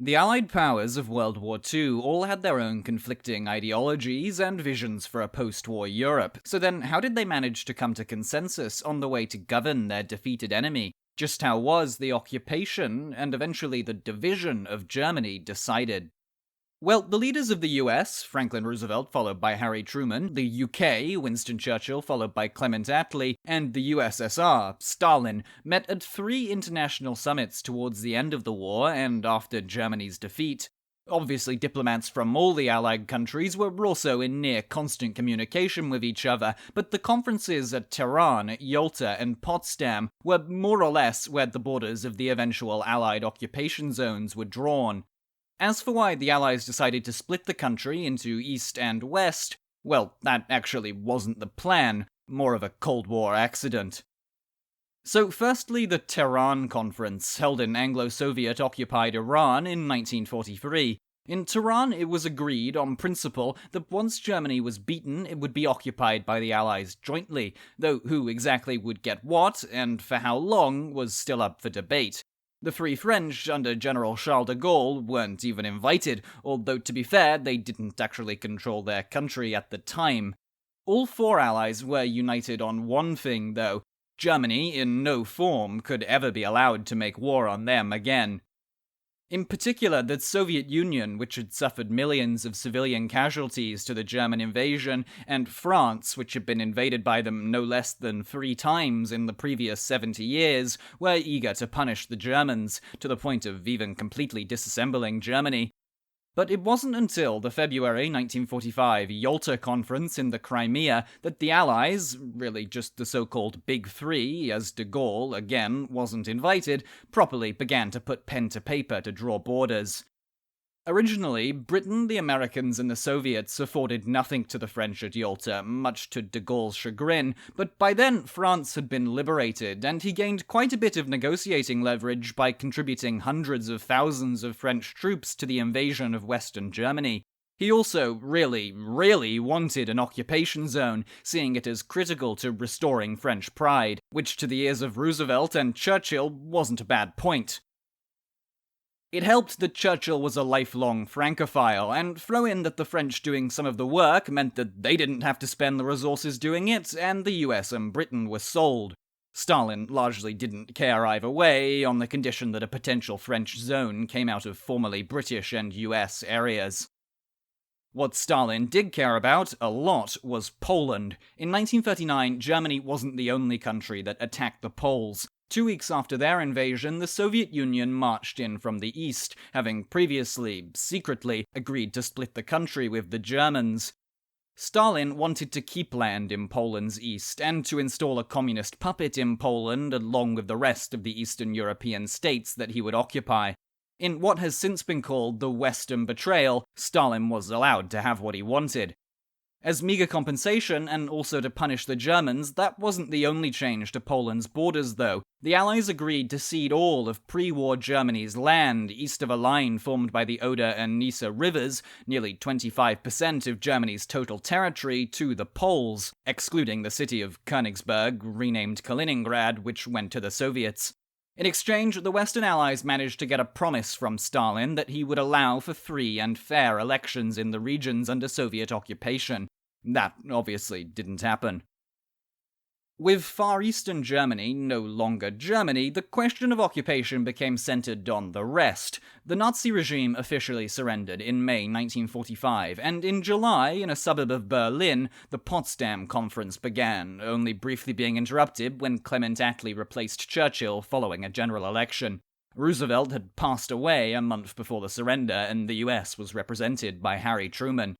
The Allied powers of World War II all had their own conflicting ideologies and visions for a post-war Europe, so then how did they manage to come to consensus on the way to govern their defeated enemy? Just how was the occupation, and eventually the division of Germany, decided? Well, the leaders of the US, Franklin Roosevelt followed by Harry Truman, the UK, Winston Churchill followed by Clement Attlee, and the USSR, Stalin, met at 3 international summits towards the end of the war and after Germany's defeat. Obviously, diplomats from all the Allied countries were also in near constant communication with each other, but the conferences at Tehran, Yalta, and Potsdam were more or less where the borders of the eventual Allied occupation zones were drawn. As for why the Allies decided to split the country into East and West, well, that actually wasn't the plan, more of a Cold War accident. So firstly, the Tehran Conference, held in Anglo-Soviet-occupied Iran in 1943. In Tehran, it was agreed on principle that once Germany was beaten, it would be occupied by the Allies jointly, though who exactly would get what, and for how long, was still up for debate. The Free French, under General Charles de Gaulle, weren't even invited, although to be fair, they didn't actually control their country at the time. All 4 allies were united on one thing, though. Germany, in no form, could ever be allowed to make war on them again. In particular, the Soviet Union, which had suffered millions of civilian casualties to the German invasion, and France, which had been invaded by them no less than 3 times in the previous 70 years, were eager to punish the Germans, to the point of even completely disassembling Germany. But it wasn't until the February 1945 Yalta Conference in the Crimea that the Allies, really just the so-called Big Three, as de Gaulle, again, wasn't invited, properly began to put pen to paper to draw borders. Originally, Britain, the Americans, and the Soviets afforded nothing to the French at Yalta, much to de Gaulle's chagrin, but by then France had been liberated, and he gained quite a bit of negotiating leverage by contributing hundreds of thousands of French troops to the invasion of Western Germany. He also really wanted an occupation zone, seeing it as critical to restoring French pride, which to the ears of Roosevelt and Churchill wasn't a bad point. It helped that Churchill was a lifelong Francophile, and throw in that the French doing some of the work meant that they didn't have to spend the resources doing it, and the US and Britain were sold. Stalin largely didn't care either way, on the condition that a potential French zone came out of formerly British and US areas. What Stalin did care about, a lot, was Poland. In 1939, Germany wasn't the only country that attacked the Poles. 2 weeks after their invasion, the Soviet Union marched in from the east, having previously, secretly, agreed to split the country with the Germans. Stalin wanted to keep land in Poland's east, and to install a communist puppet in Poland along with the rest of the Eastern European states that he would occupy. In what has since been called the Western Betrayal, Stalin was allowed to have what he wanted. As meager compensation, and also to punish the Germans, that wasn't the only change to Poland's borders, though. The Allies agreed to cede all of pre-war Germany's land east of a line formed by the Oder and Neisse rivers, nearly 25% of Germany's total territory, to the Poles, excluding the city of Königsberg, renamed Kaliningrad, which went to the Soviets. In exchange, the Western Allies managed to get a promise from Stalin that he would allow for free and fair elections in the regions under Soviet occupation. That obviously didn't happen. With Far Eastern Germany no longer Germany, the question of occupation became centered on the rest. The Nazi regime officially surrendered in May 1945, and in July, in a suburb of Berlin, the Potsdam Conference began, only briefly being interrupted when Clement Attlee replaced Churchill following a general election. Roosevelt had passed away a month before the surrender, and the US was represented by Harry Truman.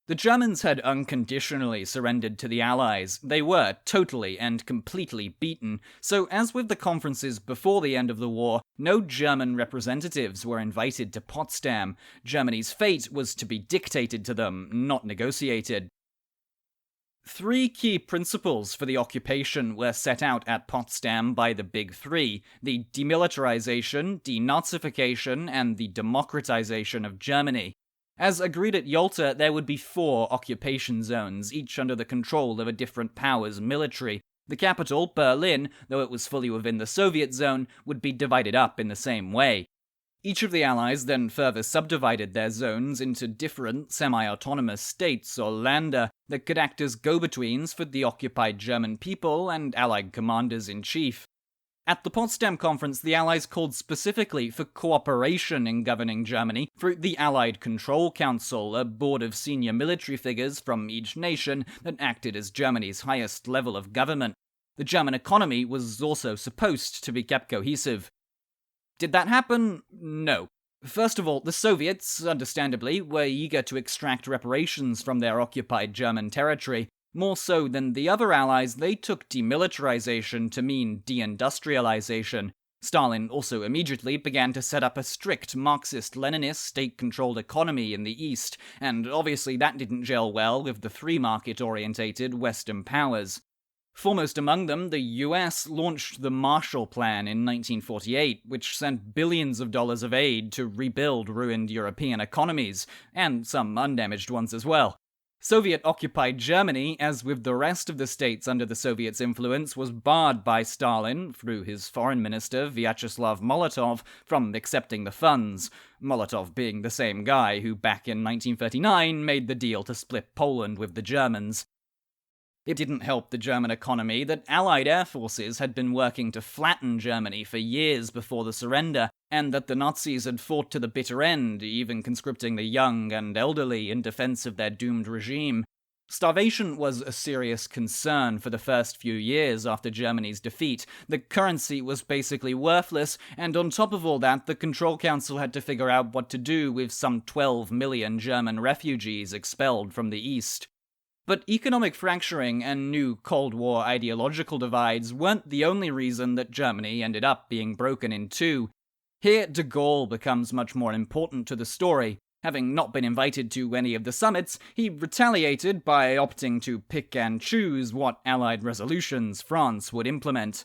The Germans had unconditionally surrendered to the Allies. They were totally and completely beaten, so as with the conferences before the end of the war, no German representatives were invited to Potsdam. Germany's fate was to be dictated to them, not negotiated. 3 key principles for the occupation were set out at Potsdam by the Big Three: the demilitarization, denazification, and the democratization of Germany. As agreed at Yalta, there would be 4 occupation zones, each under the control of a different power's military. The capital, Berlin, though it was fully within the Soviet zone, would be divided up in the same way. Each of the Allies then further subdivided their zones into different semi-autonomous states or Länder that could act as go-betweens for the occupied German people and Allied commanders-in-chief. At the Potsdam Conference, the Allies called specifically for cooperation in governing Germany through the Allied Control Council, a board of senior military figures from each nation that acted as Germany's highest level of government. The German economy was also supposed to be kept cohesive. Did that happen? No. First of all, the Soviets, understandably, were eager to extract reparations from their occupied German territory. More so than the other Allies, they took demilitarization to mean deindustrialization. Stalin also immediately began to set up a strict Marxist-Leninist state-controlled economy in the East, and obviously that didn't gel well with the free-market-orientated Western powers. Foremost among them, the US launched the Marshall Plan in 1948, which sent billions of dollars of aid to rebuild ruined European economies, and some undamaged ones as well. Soviet-occupied Germany, as with the rest of the states under the Soviets' influence, was barred by Stalin, through his foreign minister Vyacheslav Molotov, from accepting the funds, Molotov being the same guy who back in 1939 made the deal to split Poland with the Germans. It didn't help the German economy that Allied air forces had been working to flatten Germany for years before the surrender, and that the Nazis had fought to the bitter end, even conscripting the young and elderly in defense of their doomed regime. Starvation was a serious concern for the first few years after Germany's defeat. The currency was basically worthless, and on top of all that, the Control Council had to figure out what to do with some 12 million German refugees expelled from the East. But economic fracturing and new Cold War ideological divides weren't the only reason that Germany ended up being broken in two. Here, de Gaulle becomes much more important to the story. Having not been invited to any of the summits, he retaliated by opting to pick and choose what Allied resolutions France would implement.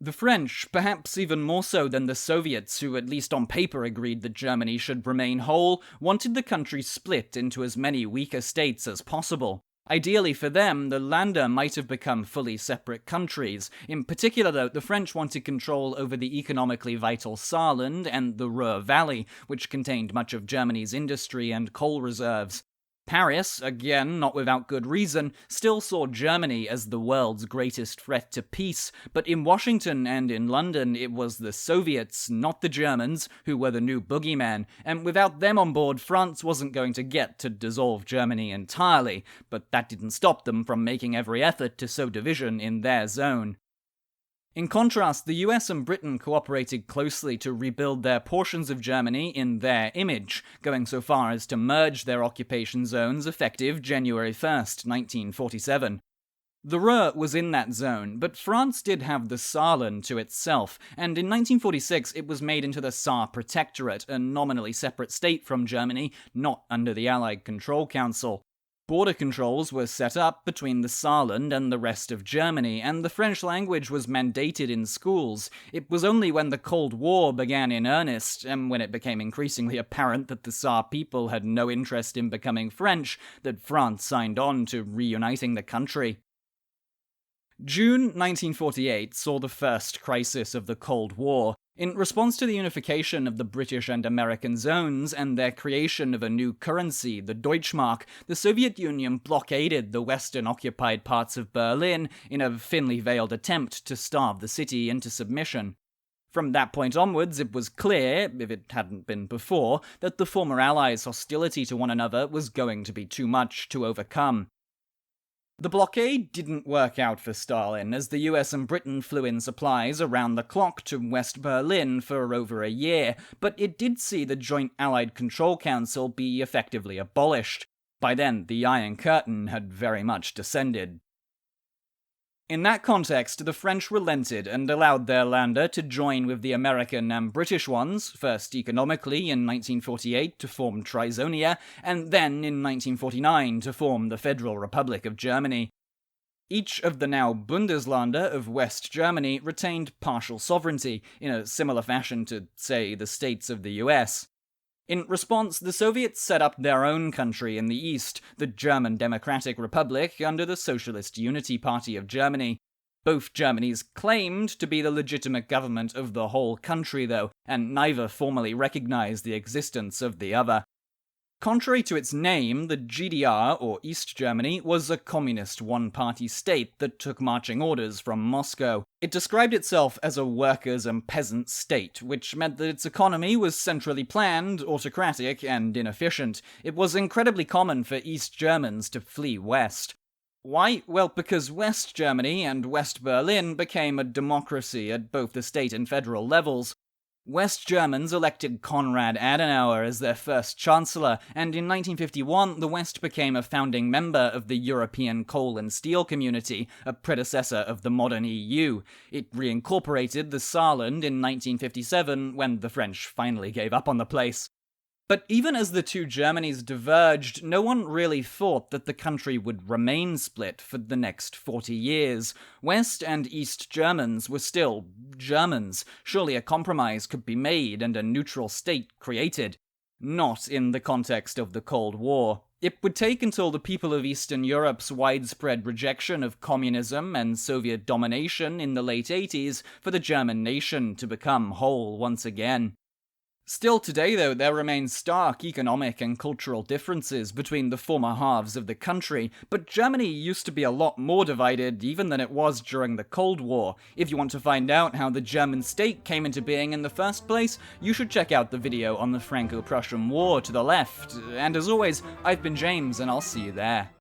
The French, perhaps even more so than the Soviets, who at least on paper agreed that Germany should remain whole, wanted the country split into as many weaker states as possible. Ideally for them, the Länder might have become fully separate countries. In particular, though, the French wanted control over the economically vital Saarland and the Ruhr Valley, which contained much of Germany's industry and coal reserves. Paris, again not without good reason, still saw Germany as the world's greatest threat to peace, but in Washington and in London it was the Soviets, not the Germans, who were the new boogeyman, and without them on board, France wasn't going to get to dissolve Germany entirely, but that didn't stop them from making every effort to sow division in their zone. In contrast, the US and Britain cooperated closely to rebuild their portions of Germany in their image, going so far as to merge their occupation zones effective January 1st, 1947. The Ruhr was in that zone, but France did have the Saarland to itself, and in 1946 it was made into the Saar Protectorate, a nominally separate state from Germany, not under the Allied Control Council. Border controls were set up between the Saarland and the rest of Germany, and the French language was mandated in schools. It was only when the Cold War began in earnest, and when it became increasingly apparent that the Saar people had no interest in becoming French, that France signed on to reuniting the country. June 1948 saw the first crisis of the Cold War. In response to the unification of the British and American zones and their creation of a new currency, the Deutschmark, the Soviet Union blockaded the Western-occupied parts of Berlin in a thinly veiled attempt to starve the city into submission. From that point onwards, it was clear, if it hadn't been before, that the former Allies' hostility to one another was going to be too much to overcome. The blockade didn't work out for Stalin, as the US and Britain flew in supplies around the clock to West Berlin for over a year, but it did see the Joint Allied Control Council be effectively abolished. By then, the Iron Curtain had very much descended. In that context, the French relented and allowed their Länder to join with the American and British ones, first economically in 1948 to form Trizonia, and then in 1949 to form the Federal Republic of Germany. Each of the now Bundesländer of West Germany retained partial sovereignty, in a similar fashion to, say, the states of the US. In response, the Soviets set up their own country in the east, the German Democratic Republic, under the Socialist Unity Party of Germany. Both Germanies claimed to be the legitimate government of the whole country, though, and neither formally recognized the existence of the other. Contrary to its name, the GDR, or East Germany, was a communist one-party state that took marching orders from Moscow. It described itself as a workers' and peasants' state, which meant that its economy was centrally planned, autocratic, and inefficient. It was incredibly common for East Germans to flee west. Why? Well, because West Germany and West Berlin became a democracy at both the state and federal levels. West Germans elected Konrad Adenauer as their first chancellor, and in 1951 the West became a founding member of the European Coal and Steel Community, a predecessor of the modern EU. It reincorporated the Saarland in 1957 when the French finally gave up on the place. But even as the two Germanys diverged, no one really thought that the country would remain split for the next 40 years. West and East Germans were still Germans. Surely a compromise could be made and a neutral state created. Not in the context of the Cold War. It would take until the people of Eastern Europe's widespread rejection of communism and Soviet domination in the late 80s for the German nation to become whole once again. Still today, though, there remain stark economic and cultural differences between the former halves of the country, but Germany used to be a lot more divided even than it was during the Cold War. If you want to find out how the German state came into being in the first place, you should check out the video on the Franco-Prussian War to the left. And as always, I've been James, and I'll see you there.